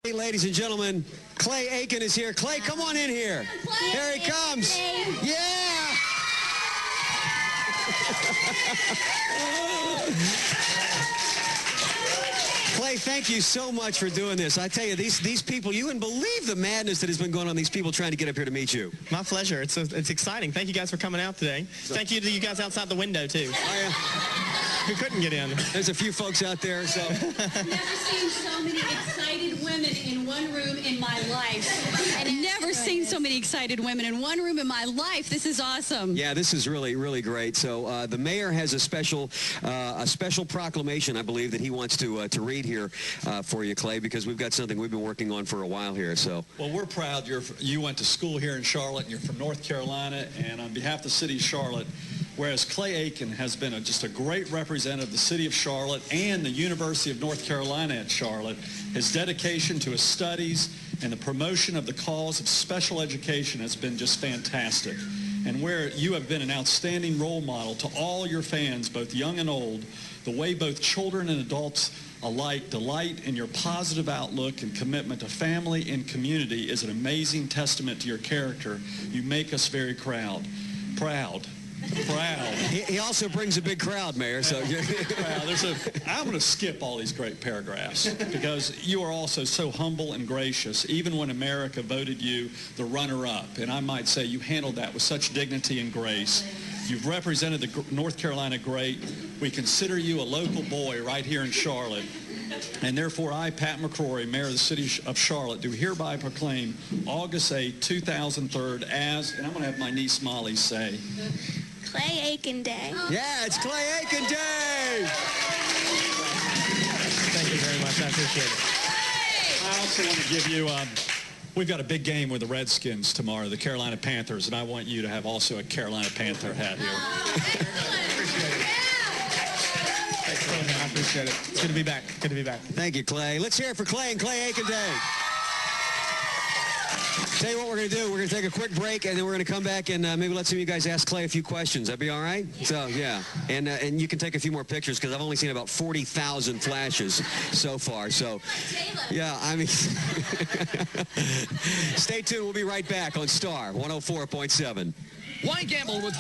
Hey, ladies and gentlemen, Clay Aiken is here. Clay, come on in here. Here he comes. Yeah! Clay, thank you so much for doing this. I tell you, these people, you wouldn't believe the madness that has been going on, these people trying to get up here to meet you. My pleasure. It's exciting. Thank you guys for coming out today. Thank you to you guys outside the window, too. Oh, yeah. Who couldn't get in. There's a few folks out there, so. I've never seen so many excited women in one room in my life. I've never seen so many excited women in one room in my life. This is awesome. Yeah, this is really, really great. So the mayor has a special proclamation, I believe, that he wants to read here for you, Clay, because we've got something we've been working on for a while here. So. Well, we're proud you went to school here in Charlotte, and you're from North Carolina, and on behalf of the city of Charlotte, whereas Clay Aiken has been just a great representative of the city of Charlotte and the University of North Carolina at Charlotte, his dedication to his studies and the promotion of the cause of special education has been just fantastic. And where you have been an outstanding role model to all your fans, both young and old, the way both children and adults alike delight in your positive outlook and commitment to family and community is an amazing testament to your character. You make us very proud. Proud. He also brings a big crowd, Mayor. So I'm going to skip all these great paragraphs because you are also so humble and gracious, even when America voted you the runner-up. And I might say you handled that with such dignity and grace. You've represented the North Carolina great. We consider you a local boy right here in Charlotte. And therefore, I, Pat McCrory, Mayor of the City of Charlotte, do hereby proclaim August 8, 2003 as, and I'm going to have my niece Molly say, Clay Aiken Day. Yeah, it's Clay Aiken Day! Thank you very much. I appreciate it. I also want to give you, we've got a big game with the Redskins tomorrow, the Carolina Panthers, and I want you to have also a Carolina Panther hat here. I appreciate it. It's good to be back. Good to be back. Thank you, Clay. Let's hear it for Clay and Clay Aiken Day. Tell you what we're going to do. We're going to take a quick break, and then we're going to come back and maybe let some of you guys ask Clay a few questions. That'd be all right? So, yeah. And you can take a few more pictures because I've only seen about 40,000 flashes so far. So, yeah, I mean, stay tuned. We'll be right back on Star 104.7. Why gamble with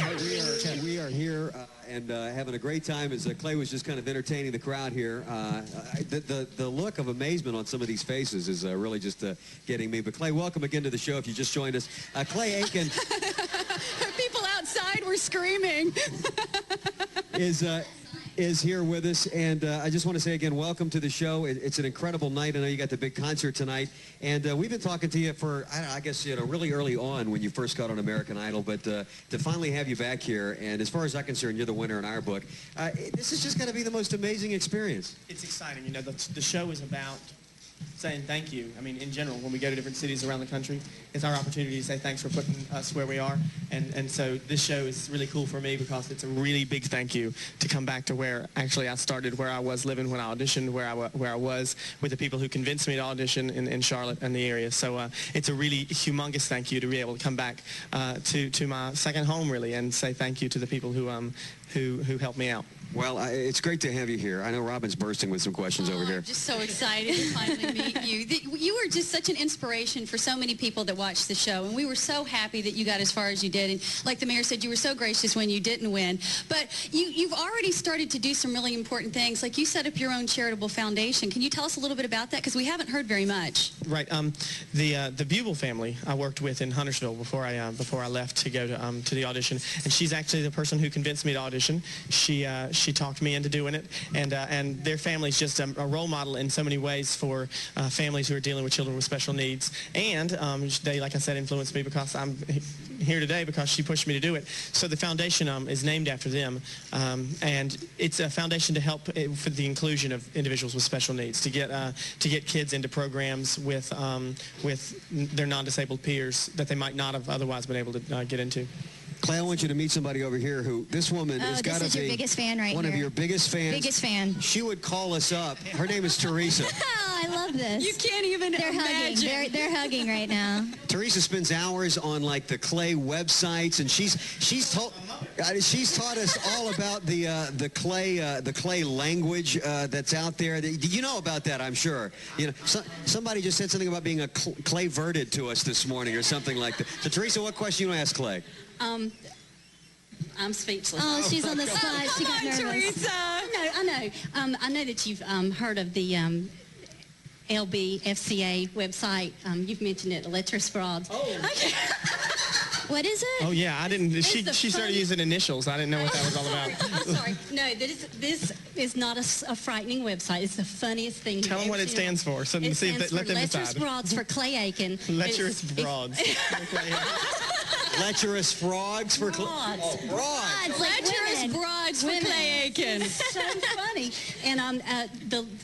We are here and having a great time as Clay was just kind of entertaining the crowd here. The look of amazement on some of these faces is really just getting me. But Clay, welcome again to the show if you just joined us. Clay Aiken. People outside were screaming. is here with us, and I just want to say again, welcome to the show. It's an incredible night. I know you got the big concert tonight, and we've been talking to you for, I guess, really early on when you first got on American Idol, but to finally have you back here, and as far as I'm concerned, you're the winner in our book. This is just going to be the most amazing experience. It's exciting. You know, the show is about saying thank you. I mean, in general, when we go to different cities around the country, it's our opportunity to say thanks for putting us where we are. And so this show is really cool for me because it's a really big thank you to come back to where actually I started, where I was living when I auditioned, where I was with the people who convinced me to audition in Charlotte and the area. So it's a really humongous thank you to be able to come back to my second home, really, and say thank you to the people who helped me out. Well, it's great to have you here. I know Robin's bursting with some questions over here. I'm just so excited to finally meet you. You were just such an inspiration for so many people that watched the show, and we were so happy that you got as far as you did. And like the mayor said, you were so gracious when you didn't win. But you've already started to do some really important things. Like you set up your own charitable foundation. Can you tell us a little bit about that? Because we haven't heard very much. Right. The Buble family I worked with in Huntersville before I left to go to the audition, and she's actually the person who convinced me to audition. She talked me into doing it, and their family's just a role model in so many ways for families who are dealing with children with special needs. And they, like I said, influenced me because I'm here today because she pushed me to do it. So the foundation is named after them, and it's a foundation to help for the inclusion of individuals with special needs, to get kids into programs with their non-disabled peers that they might not have otherwise been able to get into. Clay, I want you to meet somebody over here who, this woman has got to be your biggest fan right one here. of your biggest fans. Biggest fan. She would call us up. Her name is Teresa. I love this. You can't even They're imagine. hugging. They're hugging right now. Teresa spends hours on like the clay websites, and she's taught us all about the clay language that's out there. You know about that, I'm sure. You know, somebody just said something about being a clay-verted to us this morning or something like that. So Teresa, what question you want to ask Clay? I'm speechless. Oh, she's on the spot. She got nervous. Teresa. I know. I know that you've heard of the LBFCA website. You've mentioned it, lecherous frauds. Oh. Okay. What is it? Oh yeah, I didn't. She the started funny- using initials. I didn't know what that was all about. I'm sorry. No, this is not a frightening website. It's the funniest thing. Tell them what it stands for. So It see if stands let for them lecherous decide. frauds for Clay Aiken. Lecherous broads. Lecherous frogs for Frauds. Oh, frogs. Like Lecherous women. broads for Women. Clay Aiken. So funny. And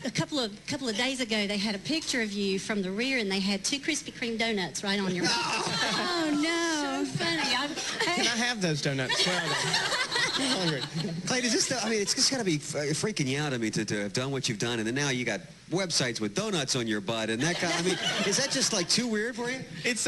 a couple of days ago, they had a picture of you from the rear, and they had 2 Krispy Kreme donuts right on your. Oh, no. So funny. Can I have those donuts? Where are they? I'm hungry. Clay, does this? I mean, it's just got to be freaking you out of me to have done what you've done, and then now you got websites with donuts on your butt, and that. I mean, is that just like too weird for you? It's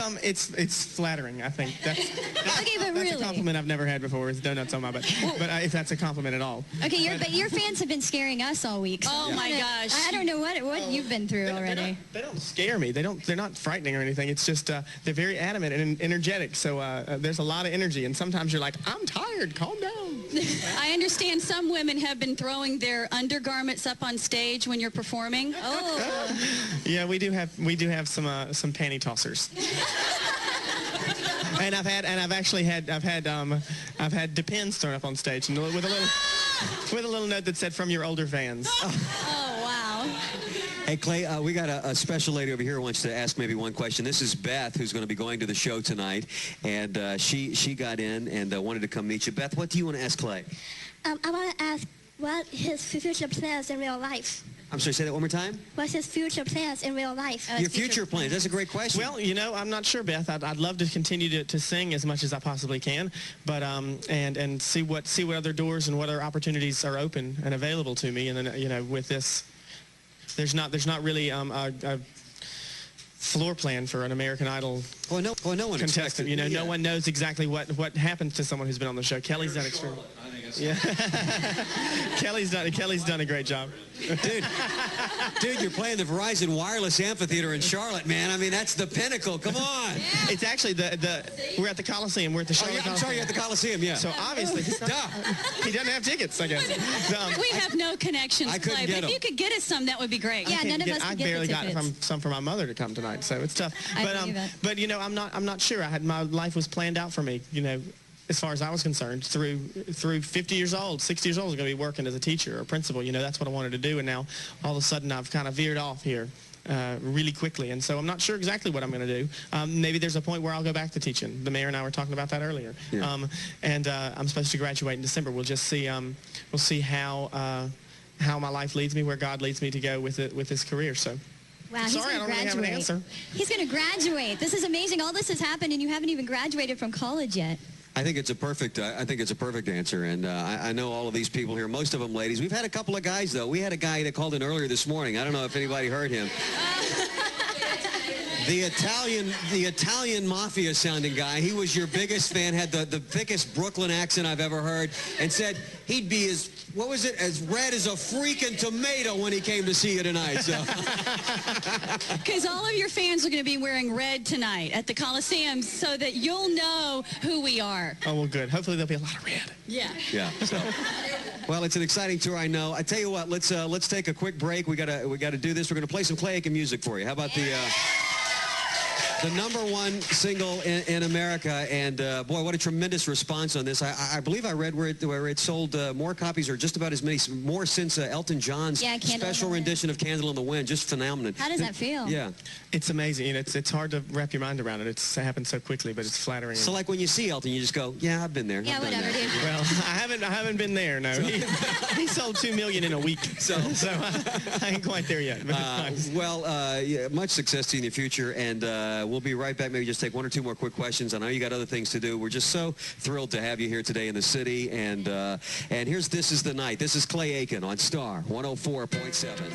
flattering. I think that's Okay, but that's really. a compliment I've never had before. Is donuts on my butt. But if that's a compliment at all. Okay, but your fans have been scaring us all week. So Oh, my gosh. I don't know what you've been through already. They don't scare me. They're not frightening or anything. It's just they're very adamant and energetic. So there's a lot of energy, and sometimes you're like, I'm tired. Calm down. I understand some women have been throwing their undergarments up on stage when you're performing. Oh. Yeah, we do have some panty tossers. And I've had depends thrown up on stage and with a little note that said from your older fans. Oh, wow. Hey, Clay, we got a special lady over here who wants to ask maybe one question. This is Beth, who's going to be going to the show tonight, and she got in and wanted to come meet you. Beth, what do you want to ask Clay? I want to ask what his future plans in real life. I'm sorry, say that one more time? What's his future plans in real life? Your future plans. That's a great question. Well, you know, I'm not sure, Beth. I'd love to continue to sing as much as I possibly can, but and see what other doors and what other opportunities are open and available to me. And then with this, there's not really a floor plan for an American Idol no one contestant. expected, No one knows exactly what happens to someone who's been on the show. Kelly's done extremely. Yeah. Kelly's done a great job. Dude, you're playing the Verizon Wireless Amphitheater in Charlotte, man. I mean, that's the pinnacle. Come on. It's actually we're at the Coliseum. We're at the Charlotte I'm sorry, you're at the Coliseum, yeah. So obviously, he doesn't have tickets, I guess. We have no connections, I couldn't Clay, get but if you could get us some, that would be great. Yeah, none of us I could get barely the got tickets. some for my mother to come tonight, so it's tough. I believe it. But I'm not sure. My life was planned out for me. As far as I was concerned, through 50 years old, 60 years old, I was going to be working as a teacher or principal. That's what I wanted to do, and now all of a sudden I've kind of veered off here really quickly, and so I'm not sure exactly what I'm going to do. Maybe there's a point where I'll go back to teaching. The mayor and I were talking about that earlier. Yeah. I'm supposed to graduate in December. We'll just see. We'll see how my life leads me, where God leads me to go with this career. So. Wow, he's Sorry, I going to don't really have an graduate. answer. He's going to graduate. This is amazing. All this has happened, and you haven't even graduated from college yet. I think it's a perfect answer, and I know all of these people here, most of them ladies. We've had a couple of guys, though. We had a guy that called in earlier this morning. I don't know if anybody heard him. The Italian mafia-sounding guy. He was your biggest fan, had the thickest Brooklyn accent I've ever heard, and said he'd be as red as a freaking tomato when he came to see you tonight. So. Because all of your fans are going to be wearing red tonight at the Coliseum so that you'll know who we are. Oh, well, good. Hopefully there'll be a lot of red. Yeah. Yeah. So, well, it's an exciting tour, I know. I tell you what, let's take a quick break. We gotta do this. We're gonna play some Clay Aiken music for you. How about the #1 single in America, and boy, what a tremendous response on this. I believe I read where it sold more copies, or just about as many more since Elton John's special rendition of Candle in the Wind. Just phenomenal. How does that feel? Yeah. It's amazing. It's hard to wrap your mind around it. It's happened so quickly, but it's flattering. So like when you see Elton, you just go, yeah, I've been there. Yeah, I've done whatever, that. dude. Well, I haven't been there, no. He sold 2 million in a week, so I ain't quite there yet. But it's nice. Well, yeah, much success to you in the future, and we'll be right back. Maybe just take 1 or 2 more quick questions. I know you got other things to do. We're just so thrilled to have you here today in the city, and here's This Is the Night. This is Clay Aiken on Star 104.7.